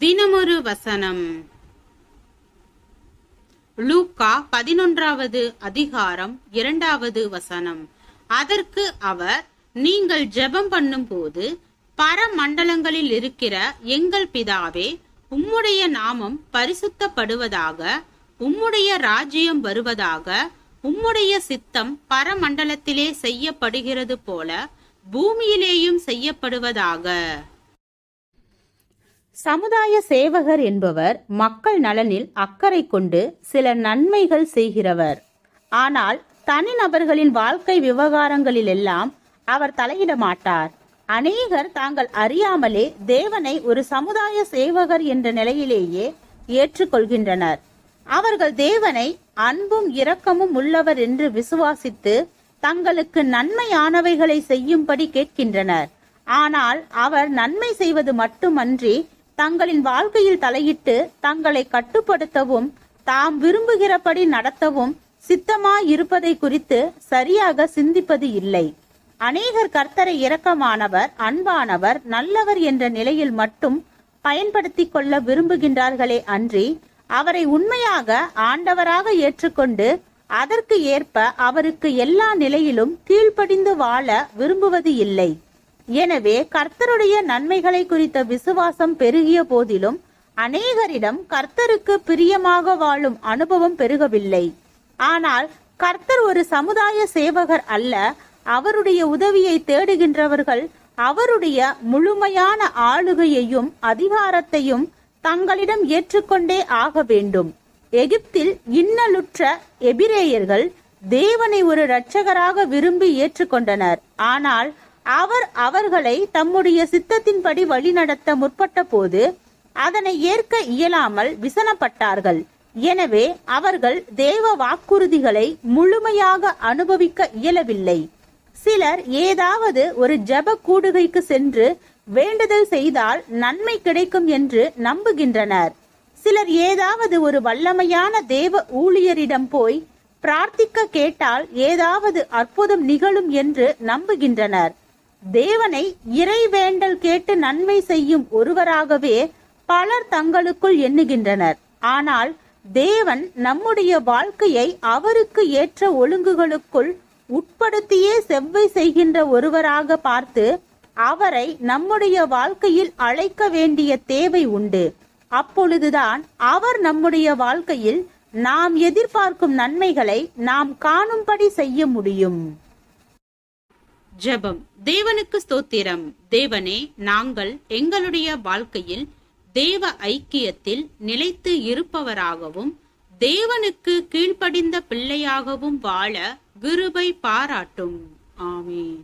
தினமொரு வசனம். லூக்கா 11வது அதிகாரம் 2வது வசனம். அதற்கு அவர், நீங்கள் ஜெபம் பண்ணும் போது, பரமண்டலங்களில் இருக்கிற எங்கள் பிதாவே, உம்முடைய நாமம் பரிசுத்தப்படுவதாக, உம்முடைய ராஜ்யம் வருவதாக, உம்முடைய சித்தம் பரமண்டலத்திலே செய்யப்படுகிறது போல பூமியிலேயும் செய்யப்படுவதாக. சமுதாய சேவகர் என்பவர் மக்கள் நலனில் அக்கறை கொண்டு சில நன்மைகள் செய்கிறவர். ஆனால் தனிநபர்களின் வாழ்க்கை விவகாரங்களிலெல்லாம் அவர் தலையிட மாட்டார். அநேகர் தாங்கள் அறியாமலே தேவனை ஒரு சமுதாய சேவகர் என்ற நிலையிலேயே ஏற்றுக்கொள்கின்றனர். அவர்கள் தேவனை அன்பும் இரக்கமும் உள்ளவர் என்று விசுவாசித்து தங்களுக்கு நன்மையானவைகளை செய்யும்படி கேட்கின்றனர். ஆனால் அவர் நன்மை செய்வது மட்டுமன்றி தங்களின் வாழ்க்கையில் தலையிட்டு தங்களை கட்டுப்படுத்தவும் தாம் விரும்புகிறபடி நடத்தவும் சித்தமாயிருப்பதை குறித்து சரியாக சிந்திப்பது இல்லை. அநேகர் கர்த்தரை இரக்கமானவர், அன்பானவர், நல்லவர் என்ற நிலையில் மட்டும் பயன்படுத்தி கொள்ள விரும்புகின்றார்களே அன்றி அவரை உண்மையாக ஆண்டவராக ஏற்றுக்கொண்டு அதற்கு ஏற்ப அவருக்கு எல்லா நிலையிலும் கீழ்ப்படிந்து வாழ விரும்புவது இல்லை. எனவே கர்த்தருடைய நன்மைகளை குறித்த விசுவாசம் பெருகிய போதிலும் அநேகரிடம் கர்த்தருக்கு பிரியமாக வாழும் அனுபவம் பெருகவில்லை. ஆனால் கர்த்தர் ஒரு சமுதாய சேவகர் அல்ல. அவருடைய உதவியை தேடுகின்றவர்கள் அவருடைய முழுமையான ஆளுகையையும் அதிகாரத்தையும் தங்களிடம் ஏற்றுக்கொண்டே ஆக வேண்டும். எகிப்தில் இன்னலுற்ற எபிரேயர்கள் தேவனை ஒரு இரட்சகராக விரும்பி ஏற்றுக்கொண்டனர். ஆனால் அவர் அவர்களை தம்முடைய சித்தத்தின்படி வழிநடத்த முற்பட்ட போது அதனை ஏற்க இயலாமல் விசனப்பட்டார்கள். எனவே அவர்கள் தேவ வாக்குறுதிகளை முழுமையாக அனுபவிக்க இயலவில்லை. சிலர் ஏதாவது ஒரு ஜெப கூடுகைக்கு சென்று வேண்டுதல் செய்தால் நன்மை கிடைக்கும் என்று நம்புகின்றனர். சிலர் ஏதாவது ஒரு வல்லமையான தேவ ஊழியரிடம் போய் பிரார்த்திக்க கேட்டால் ஏதாவது அற்புதம் நிகழும் என்று நம்புகின்றனர். தேவனை இறைவேண்டல் கேட்டு நன்மை செய்யும் ஒருவராகவே பலர் தங்களுக்குள் எண்ணுகின்றனர். ஆனால் தேவன் நம்முடைய வாழ்க்கையை அவருக்கு ஏற்ற ஒழுங்குகளுக்குள் உட்படுத்தியே செவ்வை செய்கின்ற ஒருவராக பார்த்து அவரை நம்முடைய வாழ்க்கையில் அழைக்க வேண்டிய தேவை உண்டு. அப்பொழுதுதான் அவர் நம்முடைய வாழ்க்கையில் நாம் எதிர்பார்க்கும் நன்மைகளை நாம் காணும்படி செய்ய முடியும். ஜெபம். தேவனுக்கு ஸ்தோத்திரம். தேவனே, நாங்கள் எங்களுடைய வாழ்க்கையில் தேவ ஐக்கியத்தில் நிலைத்து இருப்பவராகவும் தேவனுக்கு கீழ்ப்படிந்த பிள்ளையாகவும் வாழ கிருபை பாராட்டும். ஆமென்.